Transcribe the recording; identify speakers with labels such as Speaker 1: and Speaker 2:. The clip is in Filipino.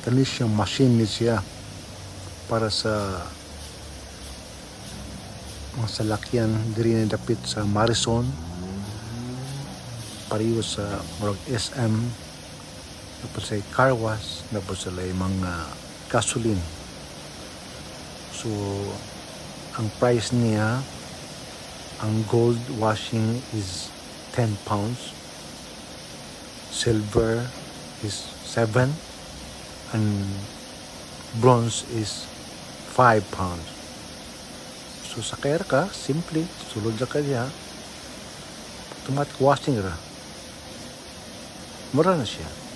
Speaker 1: kani siyang machine ni siya para sa mga salakyan diri na dapit sa Marison, pariyo sa murag SM, tapos sa car wash, tapos sa mga gasoline. So ang price niya, ang gold washing is 10 pounds, silver is 7, and bronze is 5 pounds. So sa kaya ka, simple, sulod na ka niya, automatic washing ra. Mura na siya.